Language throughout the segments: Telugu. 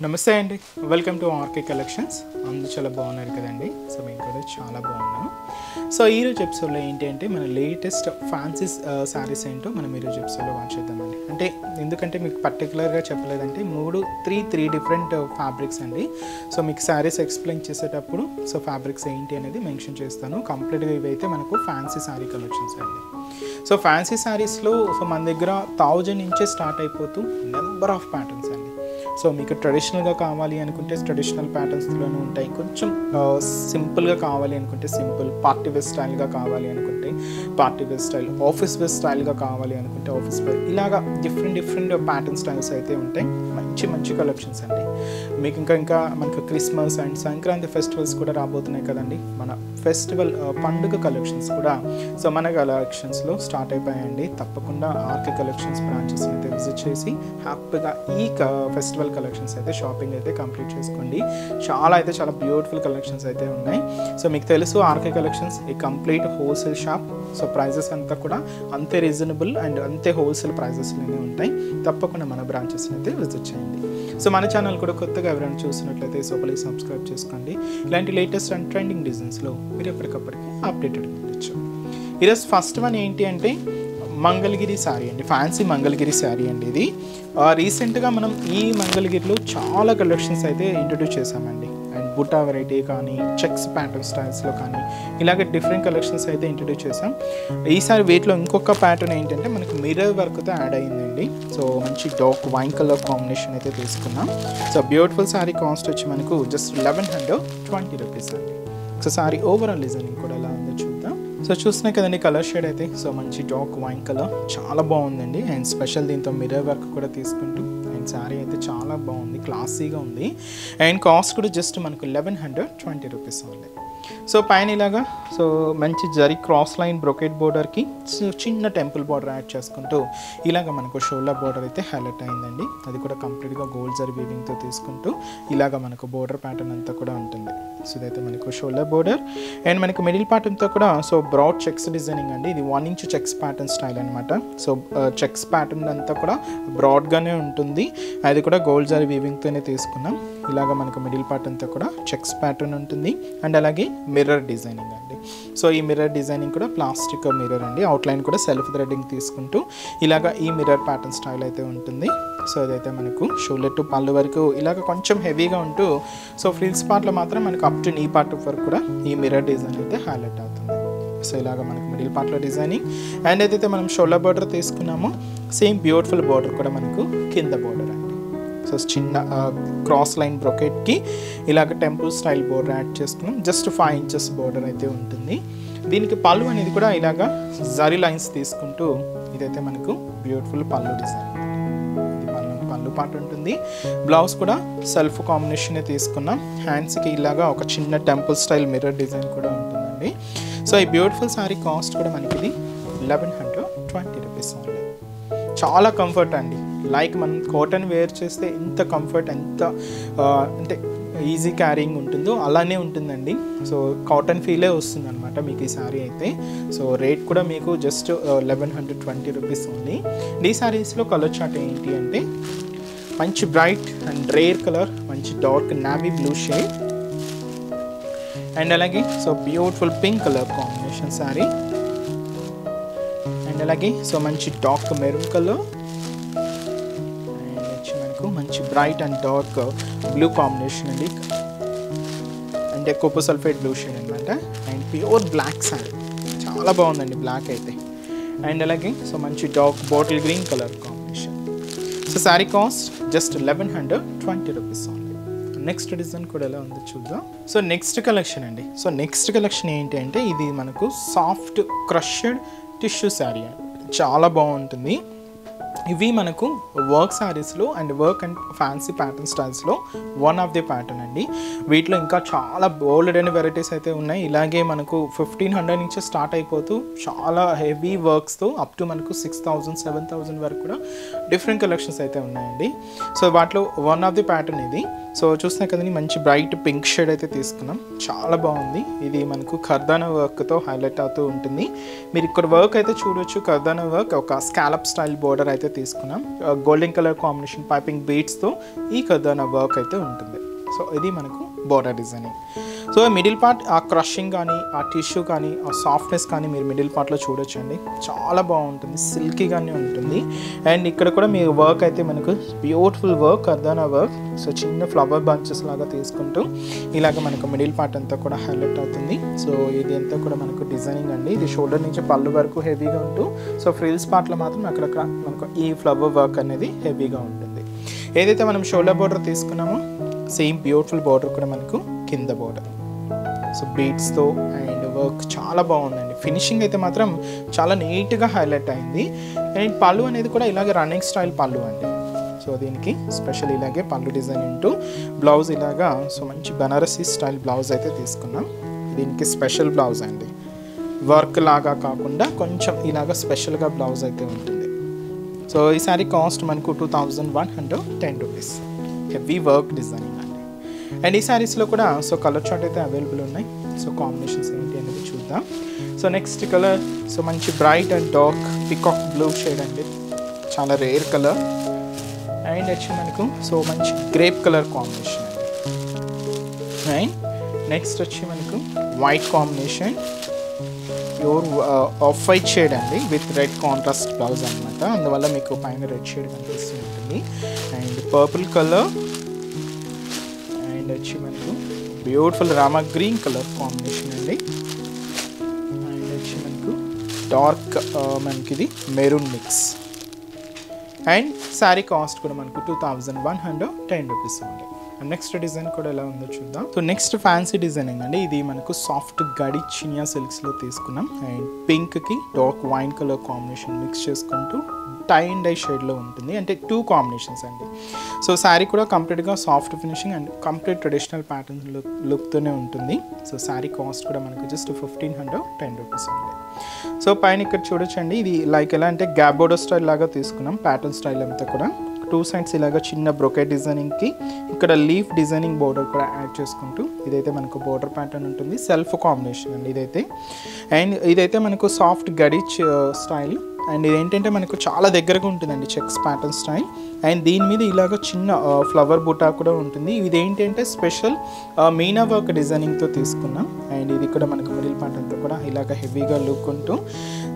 నమస్తే అండి, వెల్కమ్ టు ఆర్కే కలెక్షన్స్. అందరూ చాలా బాగున్నారు కదండి. సో మేము కూడా చాలా బాగున్నాం. సో ఈరోజు ఎపిసోడ్లో ఏంటి అంటే మన లేటెస్ట్ ఫ్యాన్సీ శారీస్ ఏంటో మనం ఈరోజు ఎపిసోడ్లో వాచ్ చేద్దామండి. అంటే ఎందుకంటే మీకు పర్టికులర్గా చెప్పలేదంటే త్రీ డిఫరెంట్ ఫ్యాబ్రిక్స్ అండి. సో మీకు శారీస్ ఎక్స్ప్లెయిన్ చేసేటప్పుడు సో ఫ్యాబ్రిక్స్ ఏంటి అనేది మెన్షన్ చేస్తాను. కంప్లీట్గా ఇవైతే మనకు ఫ్యాన్సీ శారీ కలెక్షన్స్ అండి. సో ఫ్యాన్సీ శారీస్లో సో మన దగ్గర 1000 నుంచే స్టార్ట్ అయిపోతూ నెంబర్ ఆఫ్ ప్యాటర్న్స్ అండి. సో మీకు ట్రెడిషనల్గా కావాలి అనుకుంటే ట్రెడిషనల్ ప్యాటర్న్స్లోనే ఉంటాయి. కొంచెం సింపుల్గా కావాలి అనుకుంటే సింపుల్, పార్టీ వేర్ స్టైల్గా కావాలి అనుకుంటే party wear style, office wear స్టైల్గా కావాలి అనుకుంటే ఆఫీస్ వేర్, ఇలాగా డిఫరెంట్ ప్యాటర్న్ స్టైల్స్ అయితే ఉంటాయి. మంచి కలెక్షన్స్ అండి. మీకు ఇంకా మనకు క్రిస్మస్ అండ్ సంక్రాంతి ఫెస్టివల్స్ కూడా రాబోతున్నాయి కదండి. మన ఫెస్టివల్ పండుగ కలెక్షన్స్ కూడా సో మన కలెక్షన్స్లో స్టార్ట్ అయిపోయాయండి. తప్పకుండా ఆర్కే కలెక్షన్స్ బ్రాంచెస్ అయితే విజిట్ చేసి హ్యాపీగా ఈ ఫెస్టివల్ కలెక్షన్స్ అయితే షాపింగ్ అయితే కంప్లీట్ చేసుకోండి. చాలా బ్యూటిఫుల్ కలెక్షన్స్ అయితే ఉన్నాయి. సో మీకు తెలుసు ఆర్కే కలెక్షన్స్ ఈ complete wholesale shop. So prices అంతా కూడా అంతే రీజనబుల్ అండ్ అంతే హోల్సేల్ ప్రైజెస్లోనే ఉంటాయి. తప్పకుండా మన బ్రాంచెస్ని అయితే విజిట్ చేయండి. సో మన ఛానల్ కూడా కొత్తగా ఎవరైనా చూసినట్లయితే సో ప్లీజ్ సబ్స్క్రైబ్ చేసుకోండి. ఇలాంటి లేటెస్ట్ అండ్ ట్రెండింగ్ డిజైన్స్లో మీరు ఎప్పటికప్పటికి అప్డేటెడ్ ఉండొచ్చు. ఈరోజు ఫస్ట్ వన్ ఏంటి అంటే మంగళగిరి శారీ అండి, ఫ్యాన్సీ మంగళగిరి శారీ అండి. ఇది రీసెంట్గా మనం ఈ మంగళగిరిలో చాలా కలెక్షన్స్ అయితే ఇంట్రడ్యూస్ చేసామండి. అండ్ బుటా వెరైటీ కానీ చెక్స్ ప్యాటర్న్ స్టైల్స్లో కానీ ఇలాగ డిఫరెంట్ కలెక్షన్స్ అయితే ఇంట్రడ్యూస్ చేసాం. ఈసారి వీటిలో ఇంకొక ప్యాటర్న్ ఏంటంటే మనకు మిర్రర్ వర్క్తో యాడ్ అయ్యిందండి. సో మంచి డార్క్ వైన్ కలర్ కాంబినేషన్ అయితే తీసుకున్నాం. సో బ్యూటిఫుల్ శారీ కాస్ట్ వచ్చి మనకు జస్ట్ 1120 రూపీస్ అండి. సో శారీ ఓవరాల్ డిజైనింగ్ కూడా ఎలా ఉందో చూద్దాం. సో చూస్తున్నాయి కదండి కలర్ షేడ్ అయితే. సో మంచి డార్క్ వైన్ కలర్ చాలా బాగుందండి. అండ్ స్పెషల్ దీంతో మిర్రర్ వర్క్ కూడా తీసుకుంటూ అండ్ శారీ అయితే చాలా బాగుంది, క్లాసీగా ఉంది. అండ్ కాస్ట్ కూడా జస్ట్ మనకు 1120 రూపీస్ ఉంది. సో పైన ఇలాగా సో మంచి జరీ క్రాస్ లైన్ బ్రొకెట్ బోర్డర్కి చిన్న టెంపుల్ బోర్డర్ యాడ్ చేసుకుంటూ ఇలాగ మనకు షోల్డర్ బోర్డర్ అయితే హైలైట్ అయిందండి. అది కూడా కంప్లీట్గా గోల్డ్ జరీ వీవింగ్తో తీసుకుంటూ ఇలాగ మనకు బోర్డర్ ప్యాటర్న్ అంతా కూడా ఉంటుంది. సో ఇదైతే మనకు షోల్డర్ బోర్డర్ అండ్ మనకు మిడిల్ పార్ట్ అంతా కూడా సో బ్రాడ్ చెక్స్ డిజైనింగ్ అండి. ఇది 1 ఇంచ్ చెక్స్ ప్యాటర్న్ స్టైల్ అనమాట. సో చెక్స్ ప్యాటర్న్ అంతా కూడా బ్రాడ్గానే ఉంటుంది. అది కూడా గోల్డ్ జరీ వీవింగ్తోనే తీసుకున్నాం. ఇలాగ మనకు మిడిల్ పార్ట్ అంతా కూడా చెక్స్ ప్యాటర్న్ ఉంటుంది. అండ్ అలాగే మిర్రర్ డిజైనింగ్ అండి. సో ఈ మిర్రర్ డిజైనింగ్ కూడా ప్లాస్టిక్ మిర్రర్ అండి. అవుట్లైన్ కూడా సెల్ఫ్ థ్రెడ్డింగ్ తీసుకుంటూ ఇలాగ ఈ మిర్రర్ ప్యాటర్న్ స్టైల్ అయితే ఉంటుంది. సో అదైతే మనకు షోల్డర్ టు పళ్ళు వరకు ఇలాగ కొంచెం హెవీగా ఉంటూ సో ఫ్రిల్స్ పార్ట్లో మాత్రం మనకు అప్ టు నీ పార్ట్ వరకు కూడా ఈ మిర్రర్ డిజైన్ అయితే హైలైట్ అవుతుంది. సో ఇలాగ మనకు మిడిల్ పార్ట్లో డిజైనింగ్ అండ్ ఏదైతే మనం షోల్డర్ బోర్డర్ తీసుకున్నామో సేమ్ బ్యూటిఫుల్ బోర్డర్ కూడా మనకు కింద బోర్డర్ అండి. సో చిన్న క్రాస్ లైన్ బ్రొకెట్కి ఇలాగ టెంపుల్ స్టైల్ బోర్డర్ యాడ్ చేసుకున్నాం. జస్ట్ 5 ఇంచెస్ బోర్డర్ అయితే ఉంటుంది. దీనికి పళ్ళు అనేది కూడా ఇలాగ జరీ లైన్స్ తీసుకుంటూ ఇదైతే మనకు బ్యూటిఫుల్ పళ్ళు డిజైన్. ఇది పళ్ళు పార్ట్ ఉంటుంది. బ్లౌజ్ కూడా సెల్ఫ్ కాంబినేషన్ తీసుకున్నాం. హ్యాండ్స్కి ఇలాగా ఒక చిన్న టెంపుల్ స్టైల్ మిర్రర్ డిజైన్ కూడా ఉంటుందండి. సో ఈ బ్యూటిఫుల్ శారీ కాస్ట్ కూడా మనకి ఇది 1120 రూపీస్ ఓన్లీ. చాలా కంఫర్ట్ అండి. లైక్ మనం కాటన్ వేర్ చేస్తే ఎంత కంఫర్ట్ ఎంత అంటే ఈజీ క్యారింగ్ ఉంటుందో అలానే ఉంటుందండి. సో కాటన్ ఫీలే వస్తుంది అనమాట మీకు ఈ శారీ అయితే. సో రేట్ కూడా మీకు జస్ట్ 1120 రూపీస్ ఓన్లీ. ఈ శారీస్లో కలర్ చార్ట్ ఏంటి అంటే మంచి బ్రైట్ అండ్ రేర్ కలర్, మంచి dark navy blue shade and అలాగే so beautiful pink colour combination sari and అలాగే సో మంచి డార్క్ మెరూన్ కలర్ మంచి bright and dark blue combination అండి. అంటే కోపో సల్ఫేట్ బ్లూ షేడ్ అనమాట. అండ్ ప్యూర్ బ్లాక్ శారీ చాలా బాగుందండి బ్లాక్ అయితే. అండ్ అలాగే సో మంచి dark bottle green colour combination. So sari cost just 1120 rupees only. Next design కూడా ఎలా ఉందో చూద్దాం. సో నెక్స్ట్ కలెక్షన్ అండి. సో నెక్స్ట్ కలెక్షన్ ఏంటి అంటే ఇది మనకు సాఫ్ట్ క్రష్డ్ టిష్యూ శారీ అండి. చాలా బాగుంటుంది. ఇవి మనకు వర్క్ శారీస్లో and work and fancy pattern స్టైల్స్లో వన్ ఆఫ్ ది ప్యాటర్న్ అండి. వీటిలో ఇంకా చాలా బోల్డ్ అండ్ వెరైటీస్ అయితే ఉన్నాయి. ఇలాగే మనకు 1500 నుంచి స్టార్ట్ అయిపోతూ చాలా హెవీ వర్క్స్తో అప్ టు మనకు 6000 7000 వరకు కూడా డిఫరెంట్ కలెక్షన్స్ అయితే ఉన్నాయండి. సో వాటిలో వన్ ఆఫ్ ది ప్యాటర్న్ ఇది. సో చూస్తున్నా కదండి మంచి బ్రైట్ పింక్ షేడ్ అయితే తీసుకున్నాం, చాలా బాగుంది. ఇది మనకు కర్దానా వర్క్తో హైలైట్ అవుతూ ఉంటుంది. మీరు ఇక్కడ వర్క్ అయితే చూడొచ్చు, కర్దానా వర్క్ ఒక స్కాలప్ స్టైల్ బోర్డర్ అయితే తీసుకున్నాం. గోల్డెన్ కలర్ కాంబినేషన్ పైపింగ్ బీడ్స్తో ఈ కర్దానా వర్క్ అయితే ఉంటుంది. సో ఇది మనకు border designing. So middle part ఆ క్రషింగ్ కానీ, ఆ టిష్యూ కానీ, ఆ సాఫ్ట్నెస్ కానీ మీరు మిడిల్ పార్ట్లో చూడొచ్చండి, చాలా బాగుంటుంది, సిల్కీగానే ఉంటుంది. అండ్ ఇక్కడ కూడా మీ వర్క్ అయితే మనకు బ్యూటిఫుల్ వర్క్, కర్దానా వర్క్. సో చిన్న ఫ్లవర్ బంచెస్ లాగా తీసుకుంటూ ఇలాగ మనకు మిడిల్ పార్ట్ అంతా కూడా హైలైట్ అవుతుంది. సో ఇది అంతా కూడా మనకు డిజైనింగ్ అండి. ఇది షోల్డర్ నుంచి పళ్ళు వరకు హెవీగా ఉంటూ, సో ఫ్రిల్స్ పార్ట్లో మాత్రం అక్కడక్కడ మనకు ఈ ఫ్లవర్ వర్క్ అనేది హెవీగా ఉంటుంది. ఏదైతే మనం షోల్డర్ బోర్డర్ తీసుకున్నామో సేమ్ బ్యూటిఫుల్ బార్డర్ కూడా మనకు కింద బార్డర్. సో బీడ్స్తో అండ్ వర్క్ చాలా బాగుందండి. ఫినిషింగ్ అయితే మాత్రం చాలా నీట్గా హైలైట్ అయింది. అండ్ పళ్ళు అనేది కూడా ఇలాగే రన్నింగ్ స్టైల్ పళ్ళు అండి. సో దీనికి స్పెషల్ ఇలాగే పళ్ళు డిజైన్ ఉంటూ బ్లౌజ్ ఇలాగా, సో మంచి బనారసీ స్టైల్ బ్లౌజ్ అయితే తీసుకున్నాం. దీనికి స్పెషల్ బ్లౌజ్ అండి, వర్క్ లాగా కాకుండా కొంచెం ఇలాగ స్పెషల్గా బ్లౌజ్ అయితే ఉంటుంది. సో ఈ సారీ కాస్ట్ మనకు 2110 రూపీస్, హెవీ వర్క్ డిజైనింగ్ అండి. అండ్ ఈ శారీస్లో కూడా సో కలర్ చార్ట్ అయితే అవైలబుల్ ఉన్నాయి. సో కాంబినేషన్స్ ఏంటి అనేది చూద్దాం. సో నెక్స్ట్ కలర్ సో మంచి bright and dark peacock blue shade అండి, చాలా రేర్ కలర్. అండ్ వచ్చి మనకు సో మంచి గ్రేప్ కలర్ కాంబినేషన్ అండి. అండ్ నెక్స్ట్ వచ్చి మనకు white combination, pure off white shade అండి విత్ రెడ్ కాంట్రాస్ట్ బ్లౌజ్ అనమాట, అందువల్ల మీకు పైన రెడ్ షేడ్ కనిపిస్తూ ఉంటుంది. అండ్ పర్పుల్ కలర్ అండ్ వచ్చి మనకు beautiful Rama green colour combination అండి. అండ్ వచ్చి మనకు డార్క్ మనకి ఇది maroon mix. And sari cost కూడా మనకు 2110 రూపీస్ ఉంది. నెక్స్ట్ డిజైన్ కూడా ఎలా ఉందో చూద్దాం. సో నెక్స్ట్ ఫ్యాన్సీ డిజైనింగ్ అండి. ఇది మనకు సాఫ్ట్ గడి చినియా సిల్క్స్లో తీసుకున్నాం. అండ్ పింక్కి dark wine colour combination mix చేసుకుంటూ టై అండ్ డై షేడ్లో ఉంటుంది, అంటే 2 కాంబినేషన్స్ అండి. సో శారీ కూడా కంప్లీట్గా soft finishing and complete traditional pattern లుక్తోనే ఉంటుంది. సో శారీ కాస్ట్ కూడా మనకు జస్ట్ 1510 రూపీస్ ఉంది. సో పైన ఇక్కడ చూడొచ్చండి, ఇది లైక్ ఎలా అంటే గ్యాబోడో స్టైల్ లాగా తీసుకున్నాం, ప్యాటర్న్ స్టైల్ అంతా కూడా 2 సైడ్స్ ఇలాగా చిన్న బ్రొకెట్ డిజైనింగ్కి ఇక్కడ లీఫ్ డిజైనింగ్ బోర్డర్ కూడా యాడ్ చేసుకుంటూ ఇదైతే మనకు బోర్డర్ ప్యాటర్న్ ఉంటుంది, సెల్ఫ్ కాంబినేషన్ అండి ఇదైతే. అండ్ ఇదైతే మనకు సాఫ్ట్ గడి స్టైల్. అండ్ ఇదేంటంటే మనకు చాలా దగ్గరగా ఉంటుందండి చెక్స్ ప్యాటర్న్ స్టైల్. అండ్ దీని మీద ఇలాగ చిన్న ఫ్లవర్ బుటా కూడా ఉంటుంది. ఇది ఏంటంటే స్పెషల్ మీనా వర్క్ డిజైనింగ్తో తీసుకున్నాం. అండ్ ఇది కూడా మనకు మిడిల్ పార్ట్ అంతా కూడా ఇలాగ హెవీగా లుక్ ఉంటూ,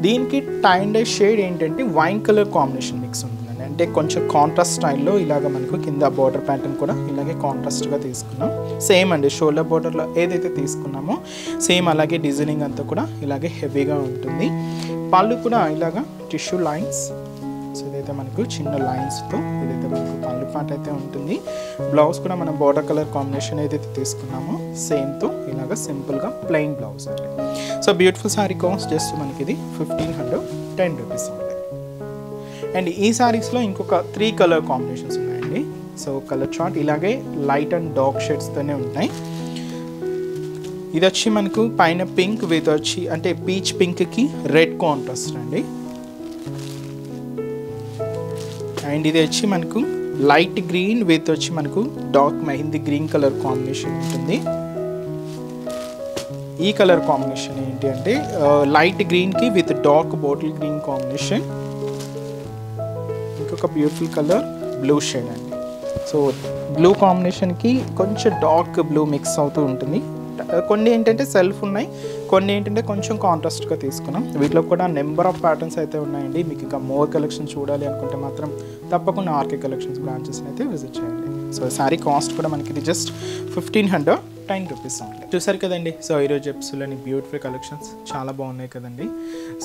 దీనికి టై అండ్ డై షేడ్ ఏంటంటే వైన్ కలర్ కాంబినేషన్ మిక్స్ ఉంటుందండి, అంటే కొంచెం కాంట్రాస్ట్ స్టైల్లో ఇలాగ మనకు కింద బార్డర్ ప్యాటర్న్ కూడా ఇలాగే కాంట్రాస్ట్గా తీసుకున్నాం. సేమ్ అండి షోల్డర్ బార్డర్లో ఏదైతే తీసుకున్నామో సేమ్ అలాగే డిజైనింగ్ అంతా కూడా ఇలాగే హెవీగా ఉంటుంది. పళ్ళు కూడా ఇలాగా టిష్యూ లైన్స్, సో ఇదైతే మనకు చిన్న లైన్స్తో ఇదైతే మనకు పళ్ళు పాట అయితే ఉంటుంది. బ్లౌజ్ కూడా మనం బార్డర్ కలర్ కాంబినేషన్ ఏదైతే తీసుకున్నామో సేమ్తో ఇలాగా సింపుల్గా ప్లెయిన్ బ్లౌజ్ అండి. So beautiful sari cost just మనకి ఇది 1510 రూపీస్ ఉంది. అండ్ ఈ శారీస్లో ఇంకొక 3 కలర్ కాంబినేషన్స్ ఉన్నాయండి. సో కలర్ చార్ట్ ఇలాగే లైట్ అండ్ డార్క్ షేడ్స్తోనే ఉంటాయి. ఇది వచ్చి మనకు పైన పింక్ విత్ వచ్చి అంటే పీచ్ పింక్కి రెడ్ కాంట్రాస్ట్ అండి. అండ్ ఇది వచ్చి మనకు లైట్ గ్రీన్ విత్ వచ్చి మనకు dark mehndi green colour combination ఉంటుంది. ఈ కలర్ కాంబినేషన్ ఏంటి అంటే లైట్ గ్రీన్కి with dark bottle green combination. ఇంకొక బ్యూటిఫుల్ కలర్ బ్లూ షేడ్ అండి. సో బ్లూ కాంబినేషన్కి కొంచెం డార్క్ బ్లూ మిక్స్ అవుతూ ఉంటుంది. కొన్ని ఏంటంటే సెల్ఫ్ ఉన్నాయి, కొన్ని ఏంటంటే కొంచెం కాంట్రాస్ట్గా తీసుకున్నాం. వీటిలో కూడా నెంబర్ ఆఫ్ ప్యాటర్న్స్ అయితే ఉన్నాయండి. మీకు ఇంకా మోర్ కలెక్షన్ చూడాలి అనుకుంటే మాత్రం తప్పకుండా ఆర్కే కలెక్షన్స్ బ్రాంచెస్ని అయితే విజిట్ చేయండి. సో శారీ కాస్ట్ కూడా మనకి ఇది జస్ట్ 1510 రూపీస్ ఉంది. చూసారు కదండి. సో ఈరోజు ఎపిసోడ్లోని బ్యూటిఫుల్ కలెక్షన్స్ చాలా బాగున్నాయి కదండి.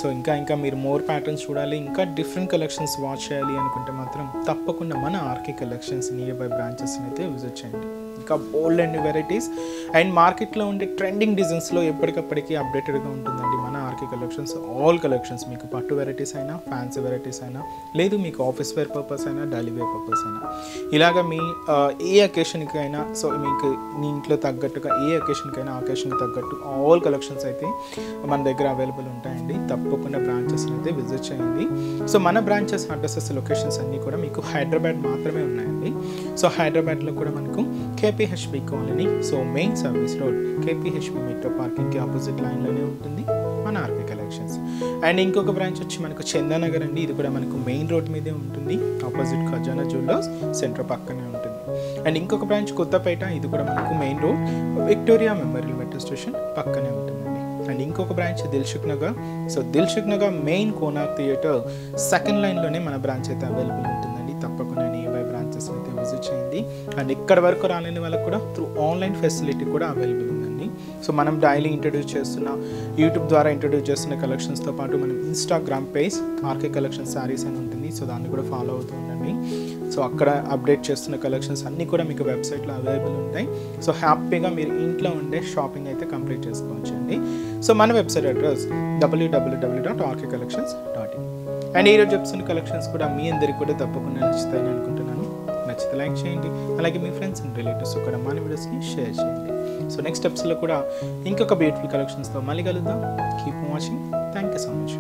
సో ఇంకా మీరు మోర్ ప్యాటర్న్స్ చూడాలి, ఇంకా డిఫరెంట్ కలెక్షన్స్ వాచ్ చేయాలి అనుకుంటే మాత్రం తప్పకుండా మన ఆర్కే కలెక్షన్స్ నియర్ బై బ్రాంచెస్ని అయితే విజిట్ చేయండి. ఇంకా బోల్డ్ అండ్ వెరైటీస్ అండ్ మార్కెట్లో ఉండే ట్రెండింగ్ డిజైన్స్లో ఎప్పటికప్పటికీ అప్డేటెడ్గా ఉంటుందండి మన ఆర్కే కలెక్షన్స్. ఆల్ కలెక్షన్స్ మీకు పట్టు వెరైటీస్ అయినా, ఫ్యాన్సీ వెరైటీస్ అయినా, లేదు మీకు ఆఫీస్ వేర్ పర్పస్ అయినా, డైలీ వేర్ పర్పస్ అయినా, ఇలాగ మీ ఏ అకేషన్కి అయినా, సో మీకు మీ ఇంట్లో తగ్గట్టుగా ఏ అకేషన్కైనా అకేషన్కి తగ్గట్టు ఆల్ కలెక్షన్స్ అయితే మన దగ్గర అవైలబుల్ ఉంటాయండి. తప్పకుండా బ్రాంచెస్ని అయితే విజిట్ చేయండి. సో మన బ్రాంచెస్ అడ్రసెస్ లొకేషన్స్ అన్నీ కూడా మీకు హైదరాబాద్ మాత్రమే ఉన్నాయండి. సో హైదరాబాద్లో కూడా మనకు KPHB colony. So main service road KPHB metro పార్కింగ్కి ఆపోజిట్ లైన్లోనే ఉంటుంది మన ఆర్కే కలెక్షన్స్. అండ్ ఇంకొక బ్రాంచ్ వచ్చి మనకు చందానగర్ అండి. ఇది కూడా మనకు మెయిన్ రోడ్ మీదే ఉంటుంది, ఆపోజిట్ ఖజానా జ్యువెలర్స్ సెంటర్ పక్కనే ఉంటుంది. అండ్ ఇంకొక బ్రాంచ్ కొత్తపేట, ఇది కూడా మనకు main road Victoria Memorial metro station పక్కనే ఉంటుందండి. అండ్ ఇంకొక branch Dilsukhnagar. So Dilsukhnagar main Konark theatre second లైన్లోనే మన బ్రాంచ్ అయితే అవైలబుల్ ఉంటుందండి. తప్పకుండా నియర్ బ్రాంచెస్ అయితే విజిట్ చేయండి. అండ్ ఇక్కడ వరకు రాలేని వాళ్ళకి కూడా త్రూ ఆన్లైన్ ఫెసిలిటీ కూడా అవైలబుల్ ఉందండి. సో మనం డైలీ ఇంట్రడ్యూస్ చేస్తున్న యూట్యూబ్ ద్వారా ఇంట్రడ్యూస్ చేస్తున్న కలెక్షన్స్తో పాటు మనం Instagram page RK collection saris అని ఉంటుంది. సో దాన్ని కూడా ఫాలో అవుతూ ఉండండి. సో అక్కడ అప్డేట్ చేస్తున్న కలెక్షన్స్ అన్నీ కూడా మీకు వెబ్సైట్లో అవైలబుల్ ఉంటాయి. సో హ్యాపీగా మీరు ఇంట్లో ఉండే షాపింగ్ అయితే కంప్లీట్ చేసుకోవచ్చు అండి. సో మన వెబ్సైట్ అడ్రస్ www.rkcollections.in. అండ్ ఈరోజు చెప్తున్న కలెక్షన్స్ కూడా మీ అందరికీ కూడా తప్పకుండా నచ్చుతాయని అనుకుంటున్నాను. నచ్చితే లైక్ చేయండి, అలాగే మీ ఫ్రెండ్స్ అండ్ రిలేటివ్స్ కూడా మన వీడియోస్ని షేర్ చేయండి. సో నెక్స్ట్ ఎపిసోడ్లో కూడా ఇంకొక బ్యూటిఫుల్ కలెక్షన్స్తో మళ్ళీ కలుద్దాం. Keep watching. Thank you so much.